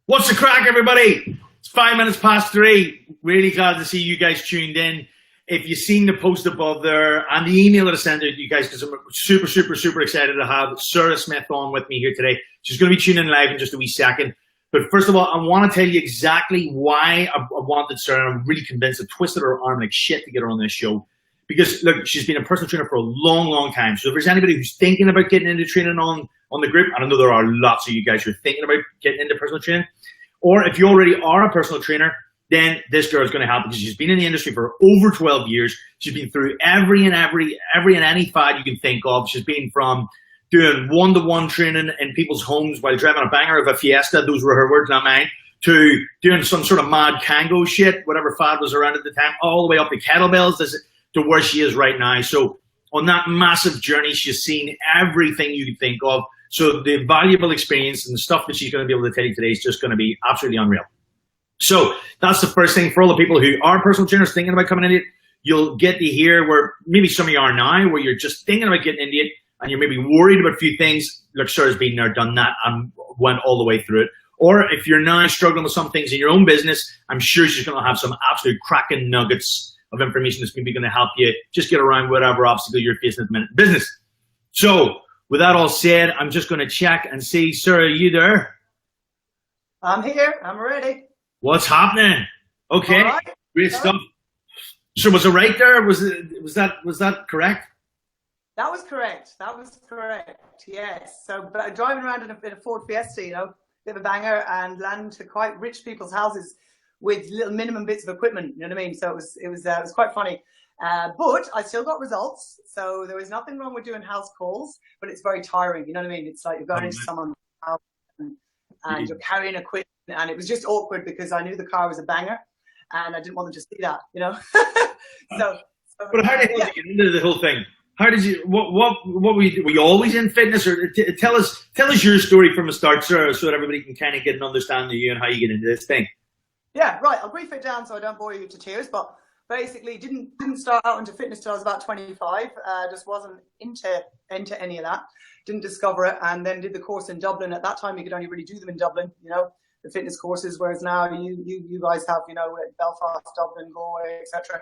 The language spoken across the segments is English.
What's the crack, everybody? It's 3:05. Really glad to see you guys tuned in. If you've seen the post above there and the email that I sent out to you guys, because I'm super excited to have Sarah Smith on with me here today. She's going to be tuning in live in just a wee second. But first of all, I want to tell you exactly why I wanted Sarah. I'm really convinced I twisted her arm like shit to get her on this show. Because, look, she's been a personal trainer for a long time. So if there's anybody who's thinking about getting into training on the group, and I know there are lots of you guys who are thinking about getting into personal training, or if you already are a personal trainer, then this girl is going to help because she's been in the industry for over 12 years. She's been through every and any fad you can think of. She's been from doing one-to-one training in people's homes while driving a banger of a Fiesta, those were her words, not mine, to doing some sort of mad Kango shit, whatever fad was around at the time, all the way up to kettlebells to where she is right now. So on that massive journey, she's seen everything you could think of. So the valuable experience and the stuff that she's going to be able to tell you today is just going to be absolutely unreal. So that's the first thing for all the people who are personal trainers thinking about coming into it. You'll get to hear where maybe some of you are now, where you're just thinking about getting into it and you're maybe worried about a few things. Look, Sarah's been there, done that, and went all the way through it. Or if you're now struggling with some things in your own business, I'm sure she's going to have some absolute cracking nuggets of information that's maybe going to help you just get around whatever obstacle you're facing at the minute in business. So with that all said, I'm just going to check and see, Sarah, are you there? I'm here. I'm ready. What's happening? Okay, right. Great stuff. So was it right there? Was that correct? That was correct. That was correct. Yes. So, but driving around in a Ford Fiesta, you know, bit of a banger, and landing to quite rich people's houses with little minimum bits of equipment. You know what I mean? So it was quite funny. But I still got results. So there was nothing wrong with doing house calls, but it's very tiring. You know what I mean? It's like you're going into someone's house and you're carrying equipment, and it was just awkward because I knew the car was a banger and I didn't want them to see that, you know? But how did you get into the whole thing? How did you, were you always in fitness, or tell us your story from the start, sir, so that everybody can kind of get an understanding of you and how you get into this thing. Yeah, right. I'll brief it down so I don't bore you to tears, but basically didn't start out into fitness till I was about 25. Just wasn't into any of that. Didn't discover it, and then did the course in Dublin. At that time, you could only really do them in Dublin, you know, the fitness courses, whereas now you guys have, you know, Belfast, Dublin, Galway, etc.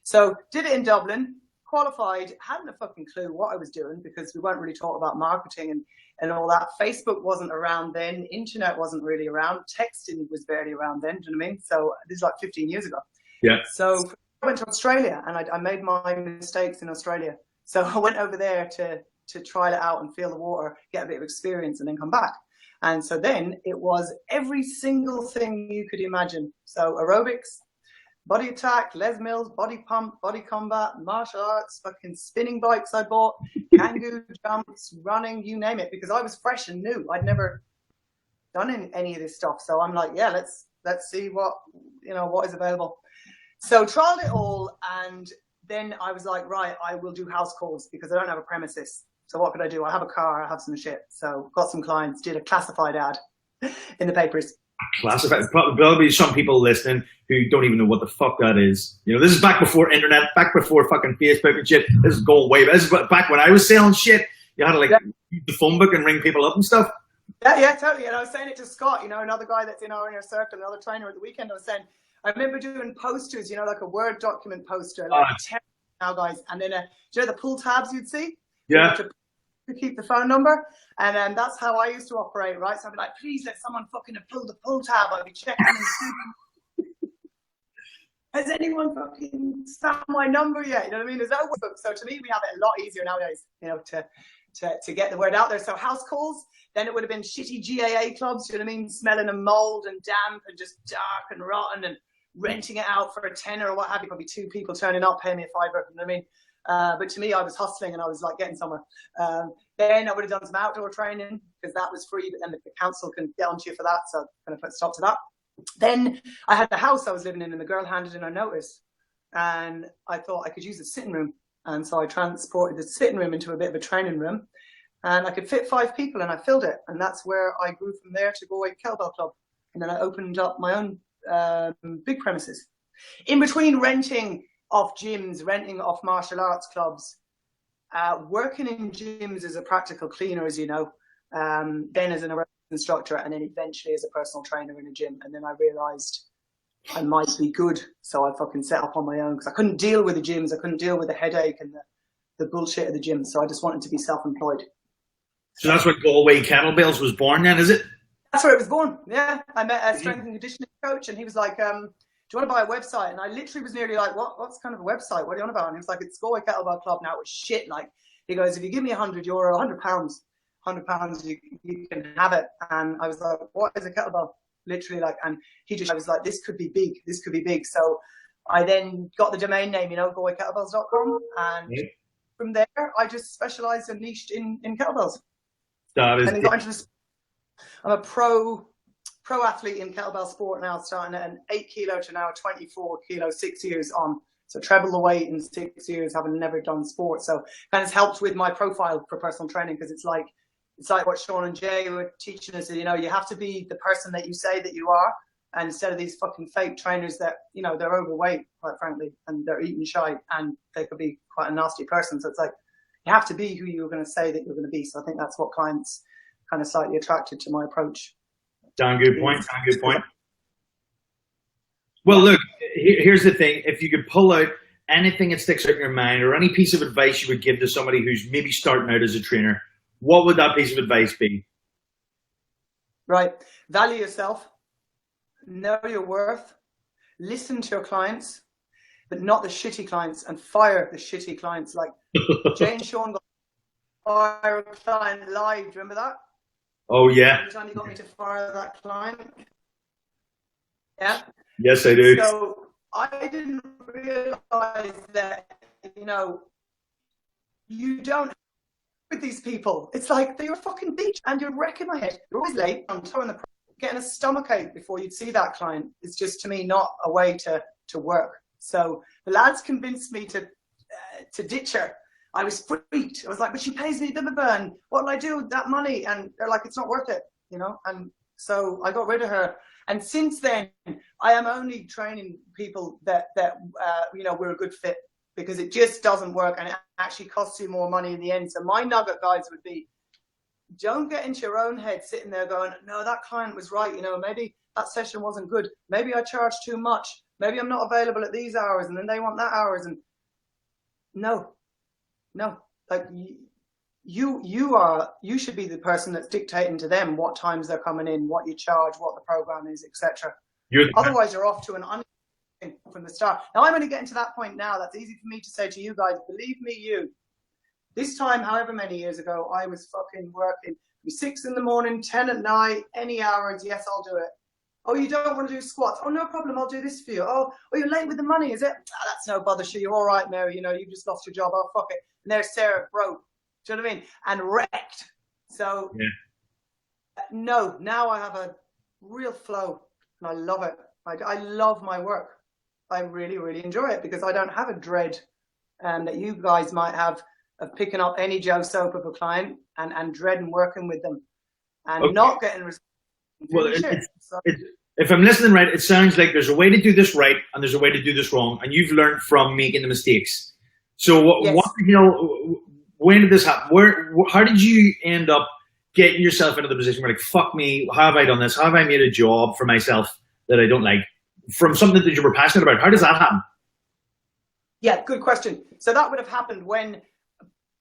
So did it in Dublin, qualified, hadn't a fucking clue what I was doing because we weren't really taught about marketing and all that. Facebook wasn't around then. Internet wasn't really around. Texting was barely around then. Do you know what I mean? So this is like 15 years ago. Yeah. So I went to Australia, and I made my mistakes in Australia. So I went over there to try it out and feel the water, get a bit of experience, and then come back. And so then it was every single thing you could imagine. So aerobics, body attack, Les Mills, body pump, body combat, martial arts, fucking spinning bikes I bought, kangaroo jumps, running, you name it, because I was fresh and new. I'd never done any of this stuff. So I'm like, yeah, let's see what is available. So trialed it all, and then I was like, right, I will do house calls because I don't have a premises. So what could I do? I have a car, I have some shit. So got some clients, did a classified ad in the papers. Classified. There'll be some people listening who don't even know what the fuck that is. You know, this is back before internet, back before fucking Facebook and shit. This is going way back. This is back when I was selling shit. You had to use the phone book and ring people up and stuff. Yeah, totally. And I was saying it to Scott, you know, another guy that's in our inner circle, another trainer at the weekend. I was saying, I remember doing posters, you know, like a Word document poster, like now, guys. And then, do you know the pull tabs you'd see? Yeah. To keep the phone number. And that's how I used to operate, right? So I'd be like, please let someone fucking pull the pull tab. I'd be checking and see. Has anyone fucking found my number yet? You know what I mean? There's no work. So to me, we have it a lot easier nowadays, you know, to get the word out there. So house calls, then it would have been shitty GAA clubs, you know what I mean? Smelling of mold and damp and just dark and rotten, and renting it out for a tenner or what have you. Probably two people turning up, paying me a $5, you know what I mean? But to me, I was hustling and I was like getting somewhere. Then I would have done some outdoor training because that was free, but then the council can get onto you for that. So I'm going to put a stop to that. Then I had the house I was living in, and the girl handed in her notice, and I thought I could use the sitting room. And so I transported the sitting room into a bit of a training room, and I could fit 5 people, and I filled it. And that's where I grew from there to Galway Kettlebell Club. And then I opened up my own big premises. In between renting off gyms, renting off martial arts clubs, working in gyms as a practical cleaner, as you know, then as an instructor and then eventually as a personal trainer in a gym. And then I realized I might be good. So I fucking set up on my own because I couldn't deal with the gyms. I couldn't deal with the headache and the bullshit of the gym. So I just wanted to be self-employed. So that's when Galway Kettlebells was born then, is it? That's where it was born. Yeah. I met a strength and conditioning coach and he was like, do you want to buy a website? And I literally was nearly like, what's kind of a website? What are you on about? And he was like, it's Galway Kettlebell Club. Now it was shit. Like, he goes, if you give me €100, £100, you can have it. And I was like, what is a kettlebell? Literally, like, and I was like, this could be big. This could be big. So I then got the domain name, GalwayKettlebells.com. And from there, I just specialized and niched in kettlebells. That is, and then got into this. I'm a pro athlete in kettlebell sport now, starting at an 8 kilo to now 24 kilo, 6 years on. So treble the weight in 6 years, having never done sport. So kind of helped with my profile for personal training because it's like what Sean and Jay were teaching us. You have to be the person that you say that you are, and instead of these fucking fake trainers that they're overweight, quite frankly, and they're eating shite, and they could be quite a nasty person. So it's like you have to be who you're going to say that you're going to be. So I think that's what clients kind of slightly attracted to my approach. Damn good point. Well, look, here's the thing. If you could pull out anything that sticks out in your mind or any piece of advice you would give to somebody who's maybe starting out as a trainer, what would that piece of advice be? Right. Value yourself. Know your worth. Listen to your clients, but not the shitty clients, and fire the shitty clients. Like Jay and Sean got fire a client live. Do you remember that? Oh, yeah. Every time you got me to fire that client. Yeah. Yes, I do. So I didn't realize that, you don't with these people. It's like they're a fucking bitch and you're wrecking my head. You're always late. I'm getting a stomachache before you'd see that client. It's just, to me, not a way to work. So the lads convinced me to ditch her. I was freaked. I was like, but she pays me the burn. What'll I do with that money? And they're like, it's not worth it, And so I got rid of her. And since then, I am only training people that we're a good fit, because it just doesn't work and it actually costs you more money in the end. So my nugget, guys, would be, don't get into your own head sitting there going, no, that client was right. Maybe that session wasn't good. Maybe I charged too much. Maybe I'm not available at these hours and then they want that hours. And no, like you should be the person that's dictating to them what times they're coming in, what you charge, what the program is, etc. Otherwise, you're off to an from the start. Now, I'm only getting to that point now. That's easy for me to say to you guys. Believe me, this time, however many years ago, I was fucking working 6 in the morning, 10 at night, any hours. Yes, I'll do it. Oh, you don't want to do squats? Oh, no problem. I'll do this for you. Oh, you're late with the money, is it? Oh, that's no bother. Sure, you're all right, Mary. You just lost your job. Oh, fuck it. And there's Sarah, broke. Do you know what I mean? And wrecked. So, no, now I have a real flow and I love it. I love my work. I really, really enjoy it because I don't have a dread that you guys might have of picking up any Joe Soap of a client and dreading working with them and not getting results. Well, if I'm listening right, it sounds like there's a way to do this right and there's a way to do this wrong, and you've learned from making the mistakes. So what the hell, when did this happen? How did you end up getting yourself into the position where, like, fuck me, how have I done this? How have I made a job for myself that I don't like from something that you were passionate about? How does that happen? Yeah, good question. So that would have happened when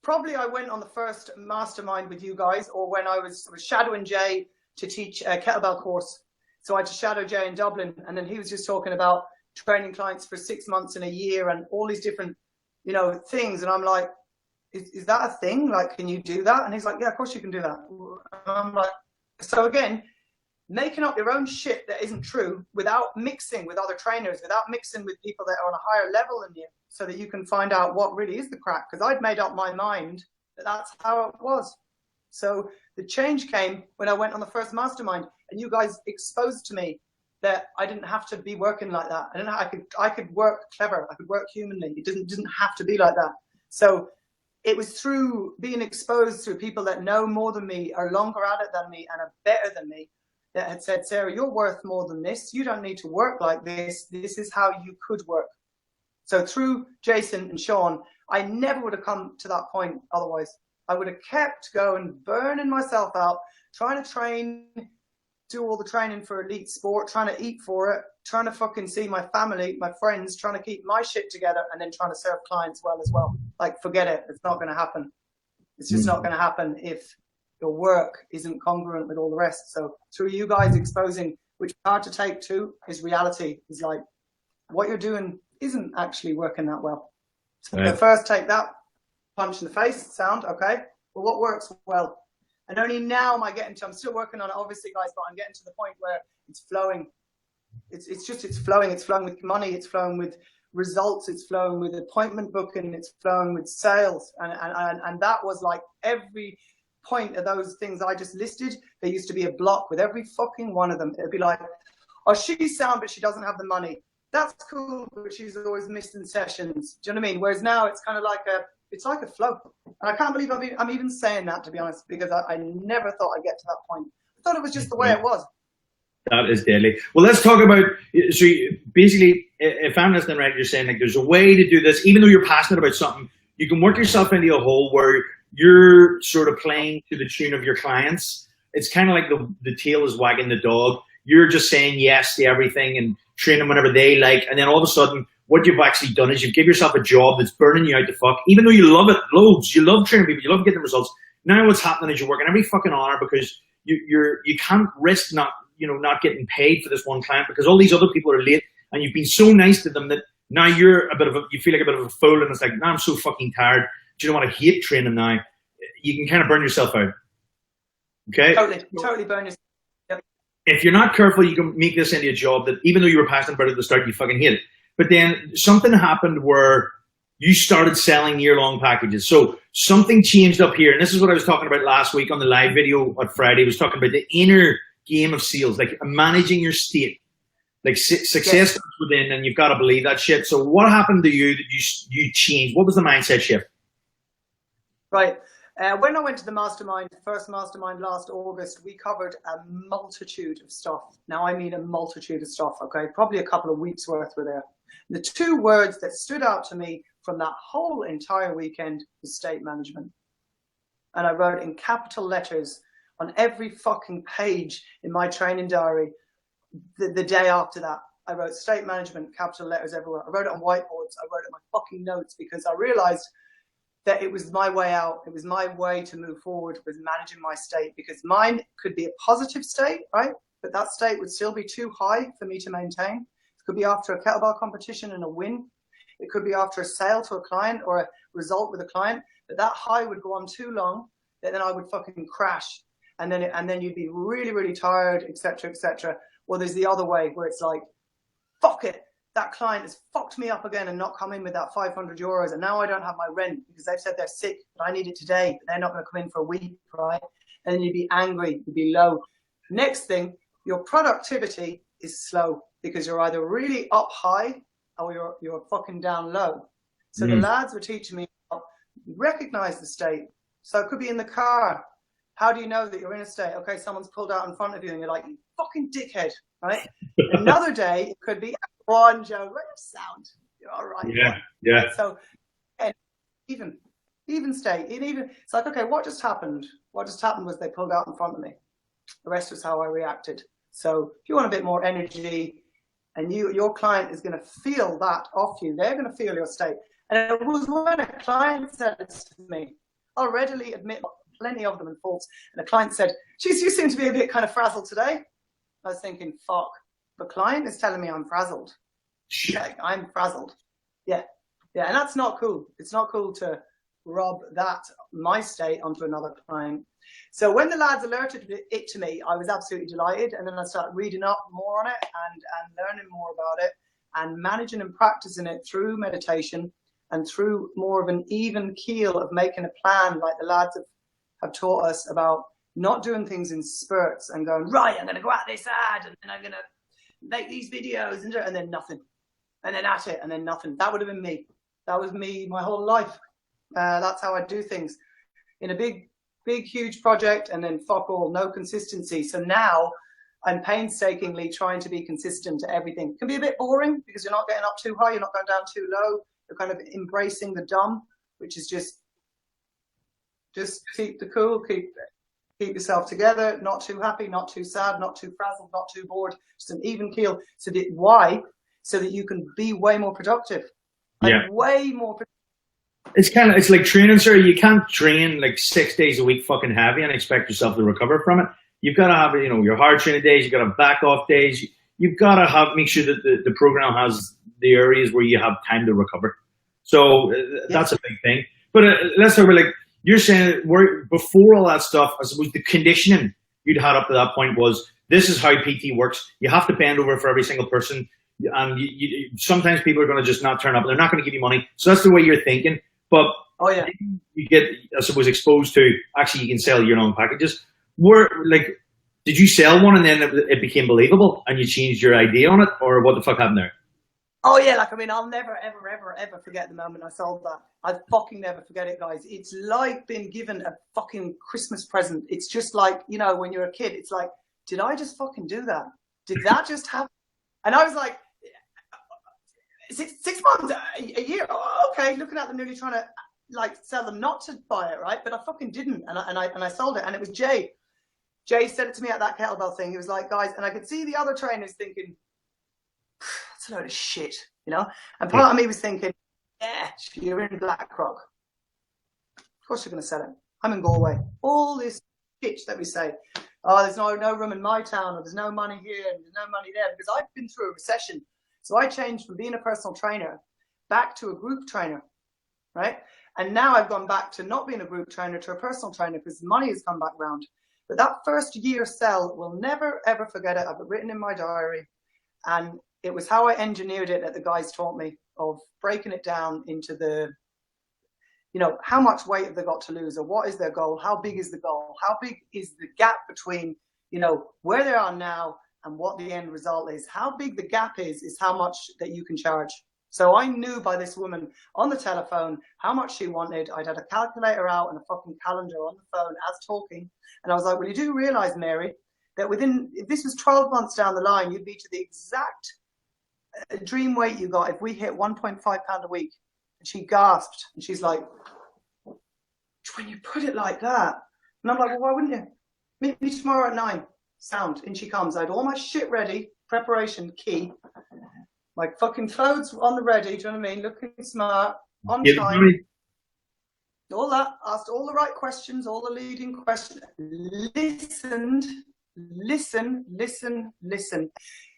probably I went on the first mastermind with you guys, or when I was shadowing Jay to teach a kettlebell course. So I had to shadow Jay in Dublin, and then he was just talking about training clients for 6 months and a year and all these different, things. And I'm like, is that a thing? Like, can you do that? And he's like, yeah, of course you can do that. And I'm like, so again, making up your own shit that isn't true without mixing with other trainers, without mixing with people that are on a higher level than you, so that you can find out what really is the crack. Because I'd made up my mind that that's how it was. So the change came when I went on the first mastermind, and you guys exposed to me that I didn't have to be working like that. I could work clever. I could work humanly. It didn't have to be like that. So it was through being exposed to people that know more than me, are longer at it than me, and are better than me, that had said, Sarah, you're worth more than this. You don't need to work like this. This is how you could work. So through Jason and Sean, I never would have come to that point otherwise. I would have kept going, burning myself out, trying to train, do all the training for elite sport, trying to eat for it, trying to fucking see my family, my friends, trying to keep my shit together, and then trying to serve clients well as well. Like, forget it. It's not going to happen. It's just not going to happen if your work isn't congruent with all the rest. So through you guys exposing, which is hard to take too, is reality. Is like, what you're doing isn't actually working that well. So right. first take that punch in the face, sound, okay? But what works well? And only now am I getting to, I'm still working on it, obviously, guys, but I'm getting to the point where it's flowing. It's flowing. It's flowing with money. It's flowing with results. It's flowing with appointment booking. It's flowing with sales. And that was like every point of those things I just listed, there used to be a block with every fucking one of them. It'd be like, oh, she's sound, but she doesn't have the money. That's cool, but she's always missing sessions. Do you know what I mean? Whereas now it's kind of like it's like a flow. And I can't believe I'm even saying that, to be honest, because I never thought I'd get to that point. I thought it was just the way it was. That is deadly. Well, let's talk about, so basically, if I'm listening right, you're saying like there's a way to do this, even though you're passionate about something, you can work yourself into a hole where you're sort of playing to the tune of your clients. It's kind of like the tail is wagging the dog. You're just saying yes to everything and training whenever they like. And then all of a sudden, what you've actually done is you've given yourself a job that's burning you out to fuck. Even though you love it loads, you love training people, you love getting the results. Now what's happening is you're working every fucking hour because you can't risk not getting paid for this one client because all these other people are late and you've been so nice to them that now you're you feel like a bit of a fool and it's like, now I'm so fucking tired. Do you know what? I hate training now. You can kind of burn yourself out. Okay? Totally burn yourself. Yep. If you're not careful, you can make this into a job that even though you were passionate about it at the start, you fucking hate it. But then something happened where you started selling year-long packages. So something changed up here. And this is what I was talking about last week on the live video on Friday. I was talking about the inner game of sales, like managing your state. Like success starts within, and you've got to believe that shit. So what happened to you that you changed? What was the mindset shift? Right. When I went to the first mastermind last August, we covered a multitude of stuff. Now, I mean a multitude of stuff, okay? Probably a couple of weeks worth were there. The two words that stood out to me from that whole entire weekend was state management. And I wrote in capital letters on every fucking page in my training diary the day after that. I wrote state management, capital letters everywhere. I wrote it on whiteboards. I wrote it in my fucking notes because I realized that it was my way out. It was my way to move forward with managing my state, because mine could be a positive state, right? But that state would still be too high for me to maintain. It could be after a kettlebell competition and a win. It could be after a sale to a client or a result with a client. But that high would go on too long, that then I would fucking crash. And then you'd be really, really tired, etc., etc. Well, there's the other way where it's like, fuck it. That client has fucked me up again and not come in with that 500 euros. And now I don't have my rent because they've said they're sick, but I need it today. But they're not going to come in for a week, right? And then you'd be angry, you'd be low. Next thing, your productivity is slow because you're either really up high or you're fucking down low. So the lads were teaching me, recognize the state. So it could be in the car. How do you know that you're in a state? Okay, someone's pulled out in front of you and you're like, you fucking dickhead, right? Another day, it could be one Joe, where's sound? You're all right. Yeah. So, and even state, it's like, okay, what just happened? What just happened was they pulled out in front of me. The rest was how I reacted. So if you want a bit more energy and your client is going to feel that off you, they're going to feel your state. And it was when a client said it to me, I'll readily admit plenty of them in faults. And the client said, geez, you seem to be a bit kind of frazzled today. I was thinking, fuck, the client is telling me I'm frazzled. Like, I'm frazzled. Yeah. And that's not cool. It's not cool to rub my state onto another client. So when the lads alerted it to me, I was absolutely delighted. And then I started reading up more on it and learning more about it and managing and practicing it through meditation and through more of an even keel of making a plan, like the lads have taught us about not doing things in spurts and going, right, I'm going to go at this ad and then I'm going to make these videos and then nothing. And then at it and then nothing. That would have been me. That was me my whole life. That's how I do things. In a big, huge project and then fuck all, no consistency. So now I'm painstakingly trying to be consistent to everything. It can be a bit boring because you're not getting up too high, you're not going down too low. You're kind of embracing the dumb, which is just keep the cool, keep Keep yourself together, not too happy, not too sad, not too frazzled, not too bored, just an even keel. Why? So that you can be way more productive. Like way more productive. It's like training, sir. You can't train like 6 days a week fucking heavy and expect yourself to recover from it. You've got to have, you know, your hard training days, you've got to back off days. You've got to make sure that the program has the areas where you have time to recover. So that's a big thing. But let's talk about, like, you're saying before all that stuff, I suppose the conditioning you'd had up to that point was, this is how PT works. You have to bend over for every single person. And sometimes people are going to just not turn up. They're not going to give you money. So that's the way you're thinking. But you get, I suppose, exposed to, actually, you can sell your own packages. Did you sell one and then it became believable and you changed your idea on it? Or what the fuck happened there? Oh yeah, like, I mean, I'll never, ever, ever, ever forget the moment I sold that. I fucking never forget it, guys. It's like being given a fucking Christmas present. It's just like, you know, when you're a kid, it's like, did I just fucking do that? Did that just happen? And I was like, 6 months, a year, oh, okay, looking at them nearly trying to, like, sell them not to buy it, right? But I fucking didn't, and I sold it, and it was Jay. Jay said it to me at that kettlebell thing. He was like, guys, and I could see the other trainers thinking, that's a load of shit, you know? And part of me was thinking, yeah, you're in Blackrock. Of course you're going to sell it. I'm in Galway. All this shit that we say, oh, there's no room in my town, or there's no money here, and there's no money there, because I've been through a recession. So I changed from being a personal trainer back to a group trainer, right? And now I've gone back to not being a group trainer to a personal trainer, because the money has come back round. But that first year sell, will never, ever forget it. I've got written in my diary. And it was how I engineered it that the guys taught me, of breaking it down into the, you know, how much weight have they got to lose, or what is their goal? How big is the goal? How big is the gap between, you know, where they are now and what the end result is? How big the gap is how much that you can charge. So I knew by this woman on the telephone how much she wanted. I'd had a calculator out and a fucking calendar on the phone as talking. And I was like, well, you do realize, Mary, that if this was 12 months down the line, you'd be to the exact dream weight you got if we hit 1.5 pound a week. And she gasped, and she's like, when you put it like that. And I'm like, well, why wouldn't you? Meet me tomorrow at 9. Sound. In she comes. I had all my shit ready, preparation, key. My fucking clothes on the ready, do you know what I mean? Looking smart, on time. All that, asked all the right questions, all the leading questions, listened, listen.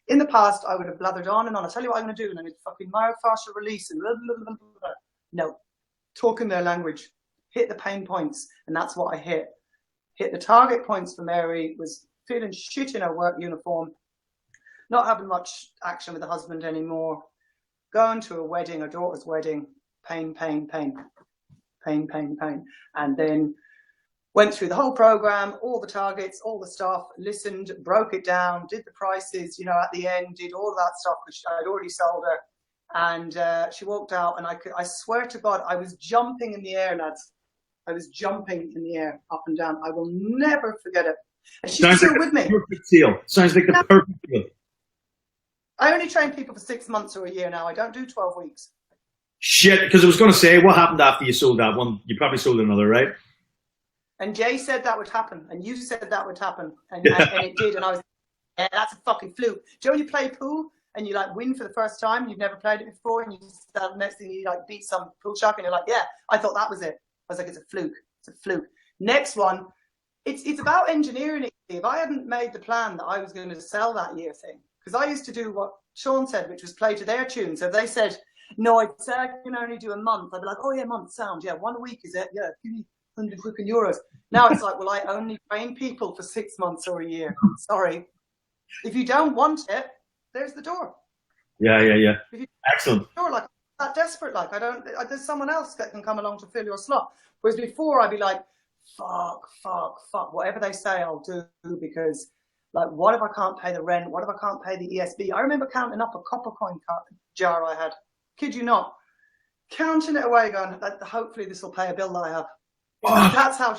In the past, I would have blathered on and on. I'll tell you what I'm going to do, and I'm going to fucking myofascial release and blah, blah, blah, blah, blah. No, talk in their language, hit the pain points, and that's what I hit. Hit the target points for Mary, was feeling shit in her work uniform, not having much action with the husband anymore, going to a wedding, her daughter's wedding, pain. And then went through the whole program, all the targets, all the stuff, listened, broke it down, did the prices, you know, at the end, did all of that stuff, which I'd already sold her. And she walked out, and I swear to God, I was jumping in the air, lads. I was jumping in the air, up and down. I will never forget it. And she's still with me. Perfect deal. Sounds like the perfect deal. I only train people for 6 months or a year now. I don't do 12 weeks. Shit, because I was going to say, what happened after you sold that one? You probably sold another, right? And Jay said that would happen, and you said that would happen, and it did. And I was, yeah, that's a fucking fluke. Do you know when you play pool and you like win for the first time, you've never played it before, and you start, next thing you like beat some pool shark, and you're like, yeah, I thought that was it. I was like, it's a fluke. It's a fluke. Next one, it's about engineering it. If I hadn't made the plan that I was going to sell that year thing, because I used to do what Sean said, which was play to their tune. So if they said, no, I'd say I can only do a month, I'd be like, oh yeah, month sound, yeah, 1 week is it? Yeah, give me 100 fucking euros. Now it's like, well, I only train people for 6 months or a year. Sorry. If you don't want it, there's the door. Yeah. Excellent. Door, like, I'm that desperate, like, there's someone else that can come along to fill your slot. Whereas before I'd be like, fuck, whatever they say I'll do, because like, what if I can't pay the rent? What if I can't pay the ESB? I remember counting up a copper coin jar I had. Kid you not. Counting it away, going, hopefully this will pay a bill that I have. Oh. That's how,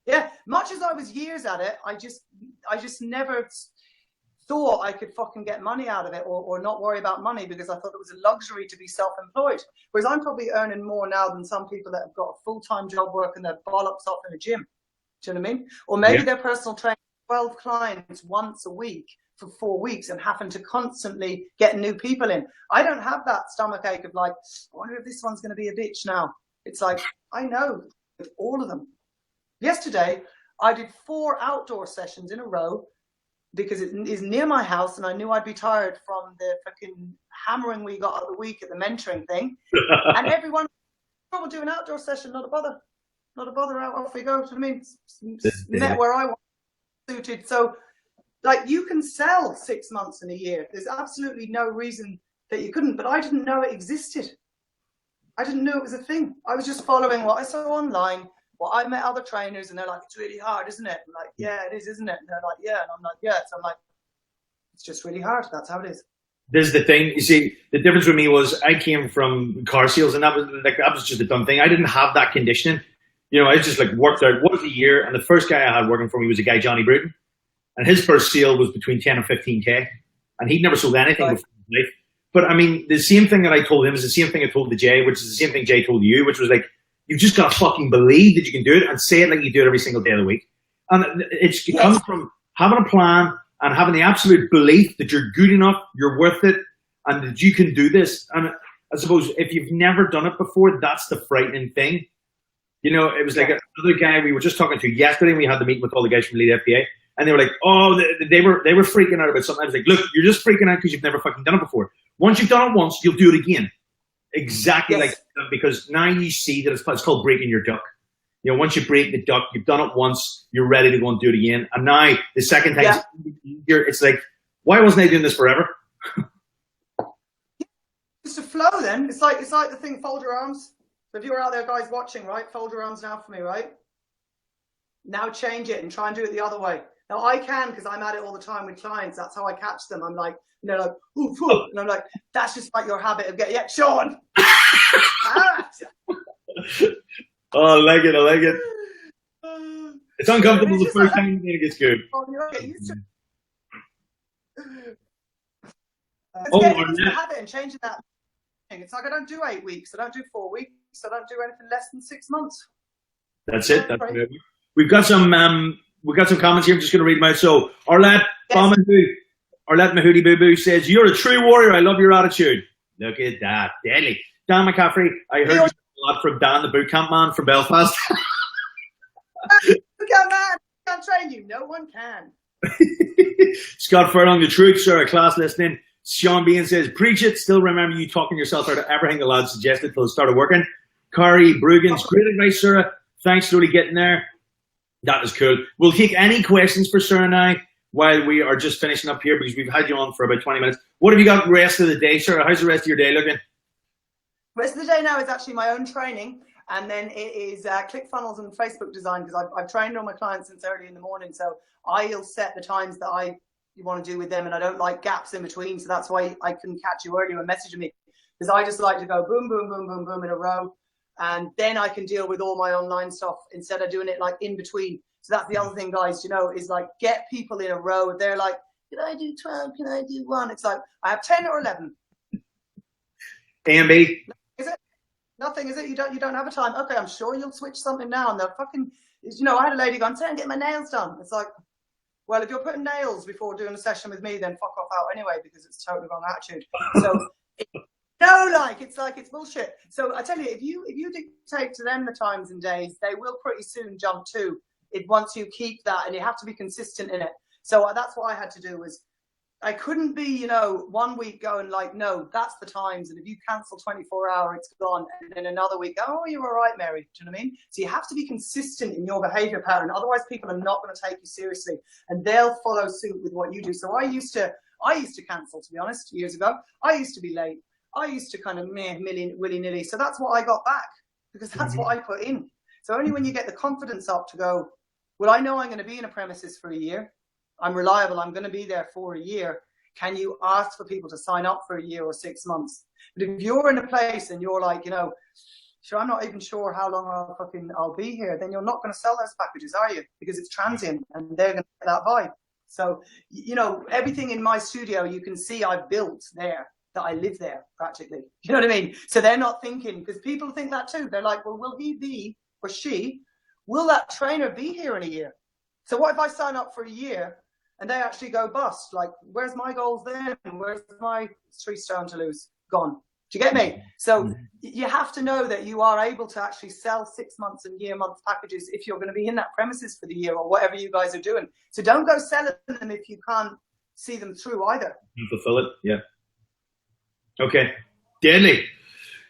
yeah, much as I was years at it, I just never thought I could fucking get money out of it, or not worry about money, because I thought it was a luxury to be self-employed. Whereas I'm probably earning more now than some people that have got a full-time job working their bollocks off in a gym. Do you know what I mean? Or maybe Yeah. their personal trainer, 12 clients once a week for 4 weeks and having to constantly get new people in. I don't have that stomach ache of like, I wonder if this one's going to be a bitch now. It's like, I know with all of them. Yesterday, I did 4 outdoor sessions in a row because it is near my house and I knew I'd be tired from the fucking hammering we got of the week at the mentoring thing. And everyone will do an outdoor session, not a bother. Not a bother, out off we go. I mean, met where I want, suited. So, like, you can sell 6 months in a year. There's absolutely no reason that you couldn't, but I didn't know it existed. I didn't know it was a thing. I was just following what I saw online. Well, I met other trainers and they're like, it's really hard, isn't it? I'm like, yeah, it is, isn't it? And they're like, yeah. And I'm like, yeah. So I'm like, it's just really hard. That's how it is. This is the thing. You see, the difference with me was I came from car sales, and that was just a dumb thing. I didn't have that conditioning. You know, I just like worked out what was a year, and the first guy I had working for me was a guy, Johnny Bruton, and his first sale was between 10 and 15K, and he'd never sold anything before in his life. But I mean, the same thing that I told him is the same thing I told the Jay, which is the same thing Jay told you, which was like, you've just got to fucking believe that you can do it and say it like you do it every single day of the week. And it comes from having a plan and having the absolute belief that you're good enough, you're worth it, and that you can do this. And I suppose if you've never done it before, that's the frightening thing. You know, it was like another guy we were just talking to yesterday, and we had the meeting with all the guys from Lead FPA, and they were like, oh, they were freaking out about something. I was like, look, you're just freaking out because you've never fucking done it before. Once you've done it once, you'll do it again. Exactly like that, because now you see that it's called breaking your duck. You know, once you break the duck, you've done it once, you're ready to go and do it again. And now the second time, it's like, why wasn't I doing this forever? It's a flow then. It's like the thing, fold your arms. So if you're out there, guys, watching, right, fold your arms now for me, right? Now change it and try and do it the other way. Now I can, because I'm at it all the time with clients. That's how I catch them. I'm like, and they're like, ooh, ooh. And I'm like, that's just like your habit of getting, yeah, Sean. Oh, I like it. I like it. It's uncomfortable the first time, and it gets good. Getting into the habit and changing that. It's like I don't do 8 weeks. I don't do 4 weeks. I don't do anything less than 6 months. That's it. That's it. We've got some comments here. I'm just going to read them out. So Arlette Mahooty Boo Boo says, "You're a true warrior. I love your attitude." Look at that, deadly. Dan McCaffrey, I heard you a lot from Dan, the boot camp man from Belfast. Boot camp man, can't train you. No one can. Scott Furlong, the truth, sir. Class listening. Sean Bean says, "Preach it. Still remember you talking yourself out of everything the lads suggested till it started working." Kari Brugans, great advice, Sarah. Thanks, slowly getting there. That is cool. We'll take any questions for Sarah now while we are just finishing up here, because we've had you on for about 20 minutes. What have you got the rest of the day, Sarah? How's the rest of your day looking? The rest of the day now is actually my own training, and then it is ClickFunnels and Facebook design, because I've trained all my clients since early in the morning. So I'll set the times that you want to do with them, and I don't like gaps in between. So that's why I couldn't catch you earlier and messaging me, because I just like to go boom, boom, boom, boom, boom in a row. And then I can deal with all my online stuff instead of doing it like in between. So that's the other thing, guys, you know, is like get people in a row. They're like, can I do 12? Can I do 1? It's like, I have 10 or 11. A and B? Is it? Nothing, is it? You don't have a time. Okay, I'm sure you'll switch something now. And they're fucking, you know, I had a lady going, "Say, get my nails done." It's like, well, if you're putting nails before doing a session with me, then fuck off out anyway, because it's totally wrong attitude. So, it's bullshit. So I tell you, if you dictate to them the times and days, they will pretty soon jump to it once you keep that, and you have to be consistent in it. So that's what I had to do. Was I couldn't be, you know, 1 week going like, no, that's the times, and if you cancel 24 hour, it's gone, and then another week, oh, you were right, Mary. Do you know what I mean? So you have to be consistent in your behavior pattern, otherwise people are not going to take you seriously, and they'll follow suit with what you do. So I used to cancel, to be honest, years ago. I used to be late. I used to kind of willy-nilly. So that's what I got back, because that's what I put in. So only when you get the confidence up to go, well, I know I'm going to be in a premises for a year. I'm reliable. I'm going to be there for a year. Can you ask for people to sign up for a year or 6 months? But if you're in a place and you're like, you know, sure, I'm not even sure how long I'll be here, then you're not going to sell those packages, are you? Because it's transient and they're going to get that vibe. So, you know, everything in my studio, you can see I've built there, that I live there practically. You know what I mean? So they're not thinking, because people think that too. They're like, well, will he be or she will that trainer be here in a year? So what if I sign up for a year and they actually go bust? Like, where's my goals then? Where's my 3 stone to lose? Gone. Do you get me? So you have to know that you are able to actually sell 6 months and year-month packages if you're going to be in that premises for the year or whatever you guys are doing. So don't go selling them if you can't see them through either. You fulfill it, yeah. Okay, deadly.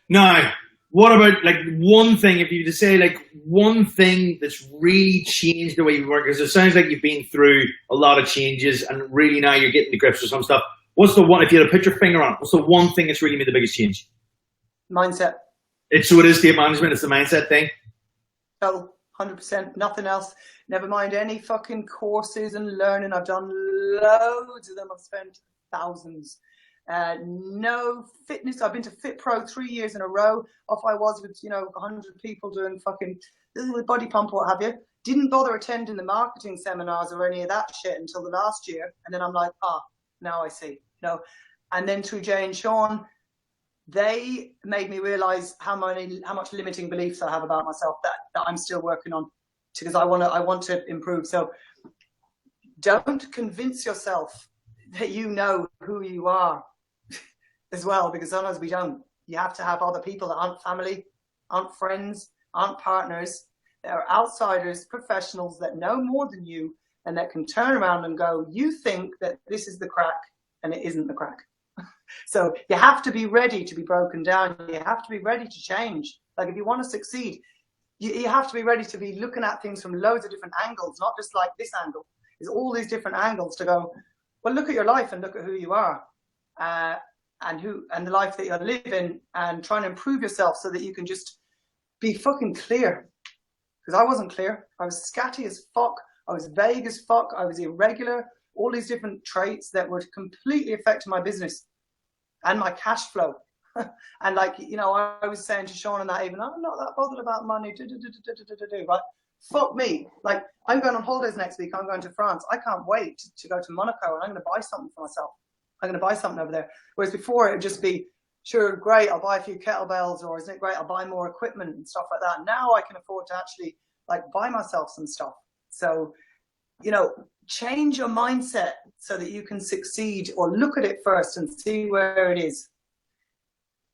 Now, what about like one thing, if you were to say like one thing that's really changed the way you work, because it sounds like you've been through a lot of changes and really now you're getting to grips with some stuff. What's the one, if you had to put your finger on it, what's the one thing that's really made the biggest change? Mindset. So it is state management, it's the mindset thing? Oh, 100%, nothing else. Never mind any fucking courses and learning. I've done loads of them. I've spent thousands. No fitness. I've been to Fit Pro 3 years in a row. Off I was with, 100 people doing fucking body pump, what have you. Didn't bother attending the marketing seminars or any of that shit until the last year. And then I'm like, now I see. No. And then through Jay and Sean, they made me realize how much limiting beliefs I have about myself that I'm still working on, because I want to improve. So don't convince yourself that you know who you are as well, because sometimes we don't. You have to have other people that aren't family, aren't friends, aren't partners, that are outsiders, professionals that know more than you and that can turn around and go, you think that this is the crack and it isn't the crack. So you have to be ready to be broken down. You have to be ready to change. Like if you want to succeed, you have to be ready to be looking at things from loads of different angles, not just like this angle. There's all these different angles to go, well, look at your life and look at who you are and the life that you're living, and trying to improve yourself so that you can just be fucking clear. Because I wasn't clear. I was scatty as fuck. I was vague as fuck. I was irregular. All these different traits that were completely affecting my business and my cash flow. And like, I was saying to Sean and that even, I'm not that bothered about money, right? Fuck me. Like, I'm going on holidays next week. I'm going to France. I can't wait to go to Monaco, and I'm going to buy something for myself. I'm going to buy something over there. Whereas before it would just be, sure, great, I'll buy a few kettlebells, or isn't it great, I'll buy more equipment and stuff like that. Now I can afford to actually like buy myself some stuff. So, change your mindset so that you can succeed, or look at it first and see where it is.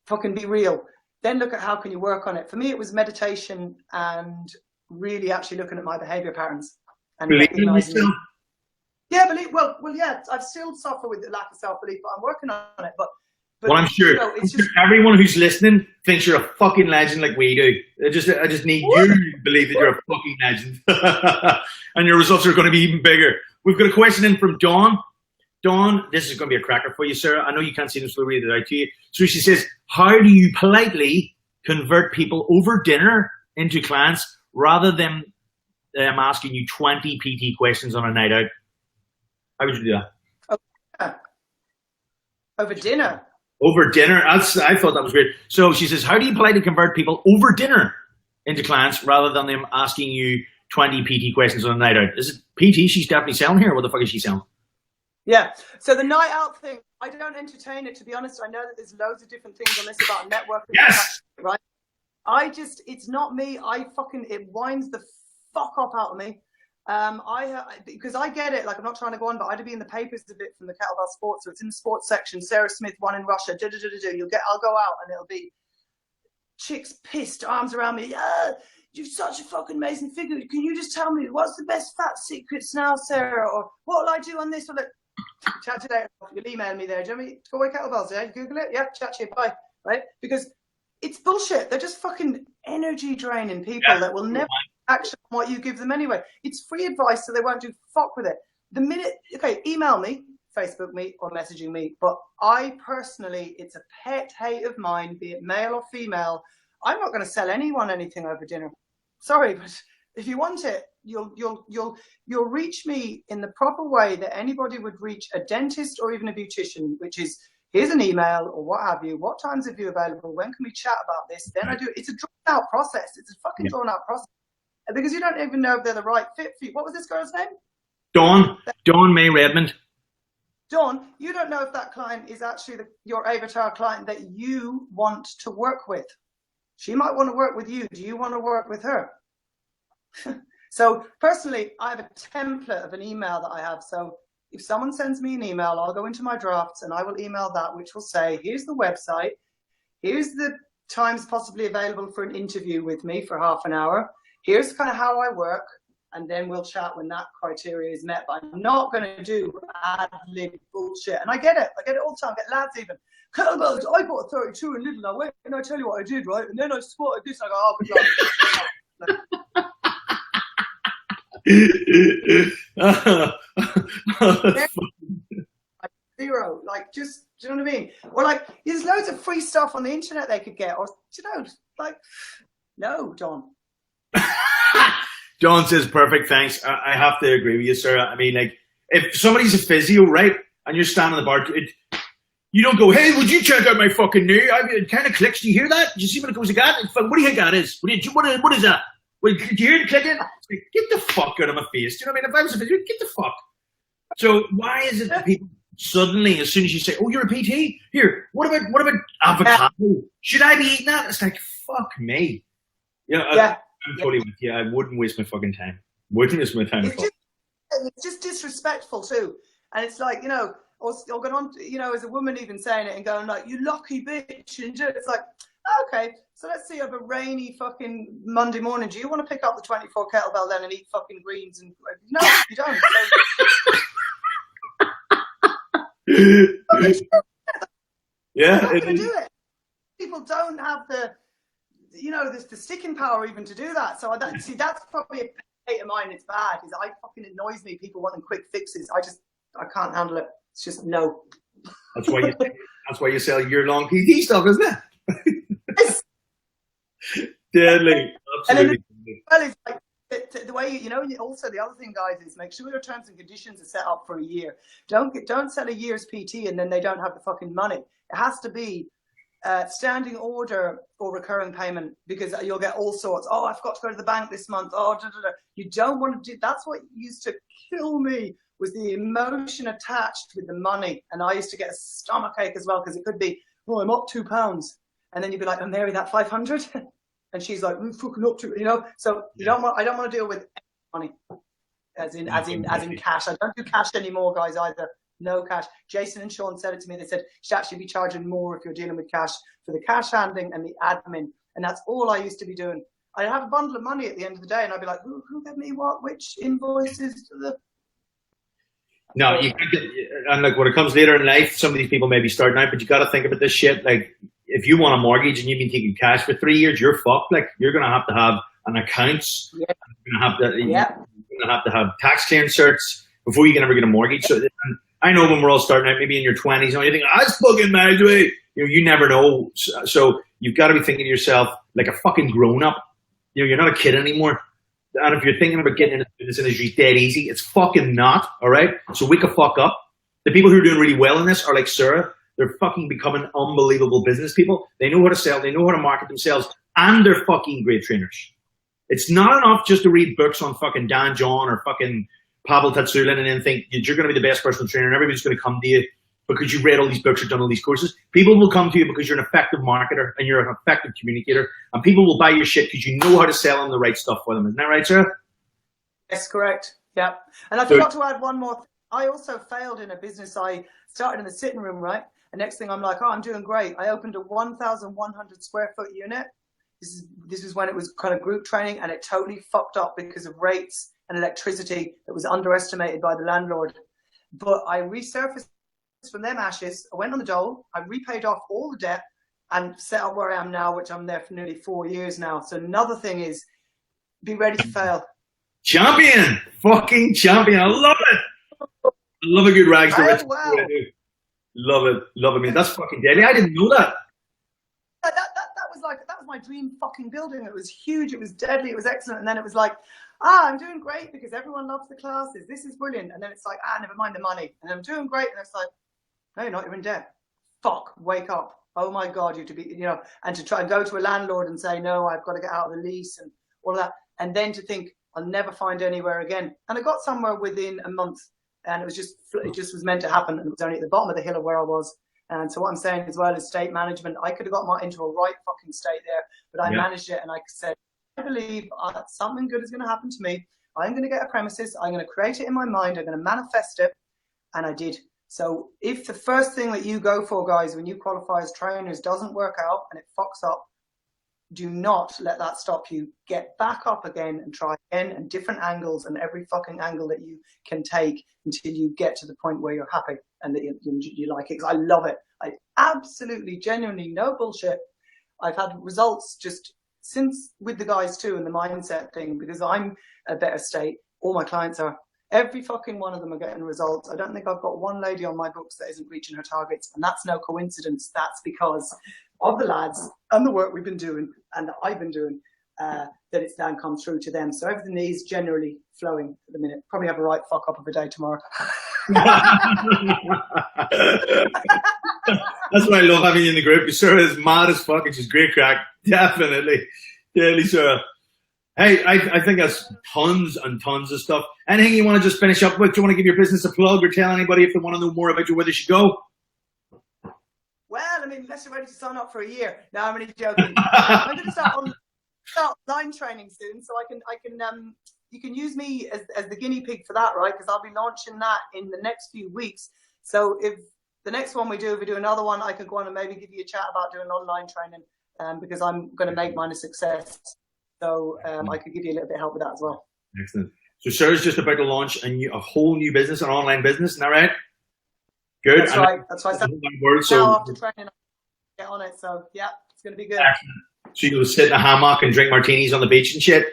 Fucking be real. Then look at how can you work on it. For me, it was meditation and really actually looking at my behavior patterns and recognizing. Yeah, yeah, I still suffer with the lack of self-belief, but I'm working on it. But well, I'm sure, it's just everyone who's listening thinks you're a fucking legend like we do. I just need you to believe that you're a fucking legend. And your results are going to be even bigger. We've got a question in from Dawn. Dawn, this is going to be a cracker for you, Sarah. I know you can't see this, so I'll read it out to you. So she says, how do you politely convert people over dinner into clients rather than asking you 20 PT questions on a night out? How would you do that? Oh, over dinner? Over dinner? I thought that was weird. So she says, how do you politely convert people over dinner into clients rather than them asking you 20 PT questions on a night out? Is it PT she's definitely selling here? What the fuck is she selling? Yeah. So the night out thing, I don't entertain it, to be honest. I know that there's loads of different things on this about networking. Yes! Right? It's not me. It winds the fuck up out of me. Because I get it, like I'm not trying to go on, but I had to be in the papers a bit from the Kettlebell Sports, so it's in the sports section. Sarah Smith won in Russia. I'll go out and it'll be chicks pissed, arms around me. You're such a fucking amazing figure. Can you just tell me what's the best fat secrets now, Sarah? Or what will I do on this? Or like, chat today. You'll email me there. Do you want me to go away kettlebells? Yeah, Google it. Yeah, chat to you. Bye. Right? Because it's bullshit. They're just fucking energy draining people that will never action on what you give them anyway. It's free advice, so they won't do fuck with it. The minute, email me, Facebook me, or messaging me. But I personally, it's a pet hate of mine, be it male or female. I'm not going to sell anyone anything over dinner. Sorry, but if you want it, you'll reach me in the proper way that anybody would reach a dentist or even a beautician, which is, here's an email or what have you. What times have you available? When can we chat about this? Then I do. It's a drawn out process. It's a fucking drawn out process. Because you don't even know if they're the right fit for you. What was this girl's name? Dawn May Redmond. Dawn, you don't know if that client is actually your avatar client that you want to work with. She might want to work with you. Do you want to work with her? So personally, I have a template of an email that I have. So if someone sends me an email, I'll go into my drafts and I will email that, which will say, here's the website, here's the times possibly available for an interview with me for half an hour, here's kind of how I work, and then we'll chat when that criteria is met. But I'm not going to do ad-lib bullshit. And I get it all the time. I get lads even, kettlebells, I bought 32 in Lidl. Now wait, and I tell you what I did, right? And then I squatted this, I go, oh, good luck. Zero, like, just, do you know what I mean? Or like, there's loads of free stuff on the internet they could get, or, you know, like, no, John. John says, perfect, thanks. I have to agree with you, sir. I mean, like, if somebody's a physio, right, and you're standing in the bar, you don't go, hey, would you check out my fucking new? It kind of clicks. Do you hear that? Do you see when it goes again? What do you think that is? What is that? Wait, do you hear it clicking? Like, get the fuck out of my face. Do you know what I mean? If I was a physio, get the fuck. So why is it that people suddenly, as soon as you say, oh, you're a PT? Here, what about avocado? Should I be eating that? It's like, fuck me. Yeah. I'm totally with you. I wouldn't waste my fucking time. Wouldn't waste my time. It's just disrespectful too. And it's like, you know, or going on, you know, as a woman even saying it and going like, you lucky bitch. And it's like, okay, so let's see, of a rainy fucking Monday morning, do you want to pick up the 24 kettlebell then and eat fucking greens? And no, you don't. Yeah. I'm not going to do it. People don't have the, you know, the sticking power even to do that. So see, that's probably a hate of mine. It's bad because I fucking annoys me. People wanting quick fixes. I can't handle it. It's just no. That's why you sell year-long PT stuff, isn't it? Deadly. Absolutely. Well, it's like the way you know. Also, the other thing, guys, is make sure your terms and conditions are set up for a year. Don't sell a year's PT and then they don't have the fucking money. It has to be standing order or recurring payment, because you'll get all sorts. Oh, I forgot to go to the bank this month. Oh, you don't want to do. That's what used to kill me, was the emotion attached with the money. And I used to get a stomach ache as well, because it could be, oh, I'm up £2, and then you'd be like, oh, Mary, that 500, and she's like, fucking up to, you know. So I don't want to deal with money, as in cash. I don't do cash anymore, guys, either. No cash. Jason and Sean said it to me. They said, you should actually be charging more if you're dealing with cash for the cash handling and the admin. And that's all I used to be doing. I'd have a bundle of money at the end of the day and I'd be like, who gave me what? Which invoices? No, you can't get, and like when it comes later in life, some of these people may be starting out, but you got to think about this shit. Like, if you want a mortgage and you've been taking cash for 3 years, you're fucked. Like, you're going to have an accounts. Yeah. You're going to have to have tax clearance certs before you can ever get a mortgage. So, I know when we're all starting out, maybe in your 20s, and you think, that's fucking mad, you know, you never know. So you've got to be thinking to yourself like a fucking grown-up. You know, you're not a kid anymore. And if you're thinking about getting into this industry dead easy, it's fucking not, all right? So wake the fuck up. The people who are doing really well in this are like Sarah. They're fucking becoming unbelievable business people. They know how to sell. They know how to market themselves. And they're fucking great trainers. It's not enough just to read books on fucking Dan John or fucking Pavel Tsatsouline and then think you're going to be the best personal trainer and everybody's going to come to you because you've read all these books or done all these courses. People will come to you because you're an effective marketer and you're an effective communicator, and people will buy your shit because you know how to sell them the right stuff for them. Isn't that right, Sarah? Yes, correct. Yeah. And I forgot to add one more thing. I also failed in a business. I started in the sitting room, right? And next thing I'm like, oh, I'm doing great. I opened a 1,100 square foot unit. This is when it was kind of group training, and it totally fucked up because of rates and electricity that was underestimated by the landlord. But I resurfaced from them ashes. I went on the dole. I repaid off all the debt and set up where I am now, which I'm there for nearly 4 years now. So another thing is, be ready to fail. Champion! Fucking champion. I love it. I love a good rags to riches. Wow. Love it. Love it, man. That's fucking deadly. I didn't know that. That was my dream fucking building. It was huge. It was deadly. It was excellent. And then it was like, I'm doing great because everyone loves the classes. This is brilliant. And then it's like, never mind the money. And I'm doing great. And it's like, no, you're not. You're in debt. Fuck. Wake up. Oh my God. You have to be, you know, and to try and go to a landlord and say, no, I've got to get out of the lease and all of that. And then to think, I'll never find anywhere again. And I got somewhere within a month, and it just was meant to happen. And it was only at the bottom of the hill of where I was. And so what I'm saying as well is state management. I could have got into a right fucking state there, but I managed it, and I said, believe something good is going to happen to me. I'm going to get a premises. I'm going to create it in my mind. I'm going to manifest it. And I did. So if the first thing that you go for, guys, when you qualify as trainers doesn't work out and it fucks up, do not let that stop you. Get back up again and try again, and different angles, and every fucking angle that you can take until you get to the point where you're happy and that you like it. 'Cause I love it. I absolutely, genuinely, no bullshit. I've had results just since with the guys too, and the mindset thing, because I'm a better state. All my clients are. Every fucking one of them are getting results. I don't think I've got one lady on my books that isn't reaching her targets. And that's no coincidence. That's because of the lads and the work we've been doing and that I've been doing, that it's then come through to them. So everything is generally flowing at the minute. Probably have a right fuck up of a day tomorrow. That's why I love having you in the group. Sarah is mad as fuck and she's great crack. Definitely. Definitely, Sarah. Hey, I think that's tons and tons of stuff. Anything you want to just finish up with? Do you want to give your business a plug or tell anybody if they want to know more about you, where they should go? Well, I mean, unless you're ready to sign up for a year. No, I'm only joking. I'm going to start online training soon, so you can use me as the guinea pig for that, right? Because I'll be launching that in the next few weeks. So if the next one if we do another one, I can go on and maybe give you a chat about doing online training, because I'm going to make mine a success. So I could give you a little bit of help with that as well. Excellent. So Sarah's just about to launch a whole new business, an online business, isn't that right? Good. That's right. That's why I said so after training, I'll get on it. So yeah, it's going to be good. Excellent. So you'll sit in a hammock and drink martinis on the beach and shit?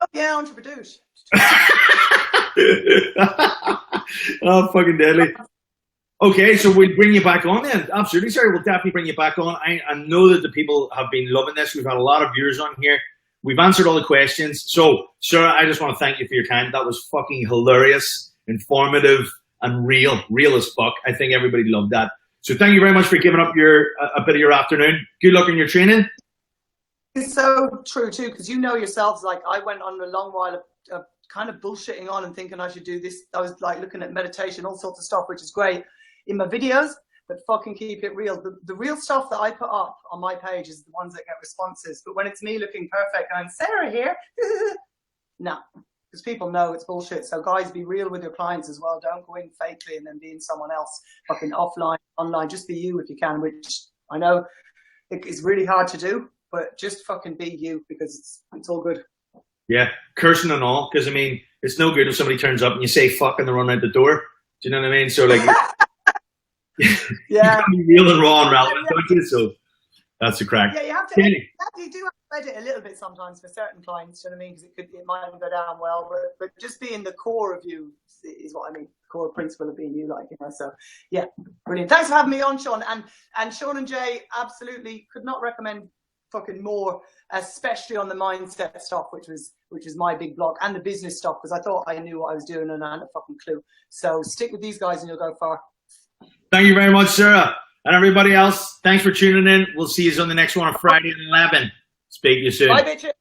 Oh, yeah, entrepreneur. Oh, fucking deadly. Okay, so we'll bring you back on then. Absolutely, sorry. We'll definitely bring you back on. I know that the people have been loving this. We've had a lot of viewers on here. We've answered all the questions. So, Sarah, I just want to thank you for your time. That was fucking hilarious, informative, and real as fuck. I think everybody loved that. So thank you very much for giving up a bit of your afternoon. Good luck in your training. It's so true too, because you know yourselves, like I went on a long while of kind of bullshitting on and thinking I should do this. I was like looking at meditation, all sorts of stuff, which is great in my videos, but fucking keep it real. The real stuff that I put up on my page is the ones that get responses. But when it's me looking perfect and Sarah here, no, because people know it's bullshit. So guys, be real with your clients as well. Don't go in fakely and then being someone else. Fucking offline, online, just be you if you can, which I know it's really hard to do, but just fucking be you, because it's all good. Yeah, cursing and all, because I mean, it's no good if somebody turns up and you say fuck and they run out the door. Do you know what I mean? So like, yeah, you can be real and raw and relevant, don't you? So that's the crack. Yeah, you have to. You do have to edit a little bit sometimes for certain clients. Do you know what I mean? Because it might go down well, but just being the core of you is what I mean. The core principle of being you, like, you know. So yeah, brilliant. Thanks for having me on, Sean. And Sean and Jay, absolutely could not recommend fucking more, especially on the mindset stuff, which is my big block, and the business stuff, because I thought I knew what I was doing and I had a fucking clue. So stick with these guys and you'll go far. Thank you very much, Sarah. And everybody else, thanks for tuning in. We'll see you on the next one on Friday at 11. Speak to you soon. Bye, bitches.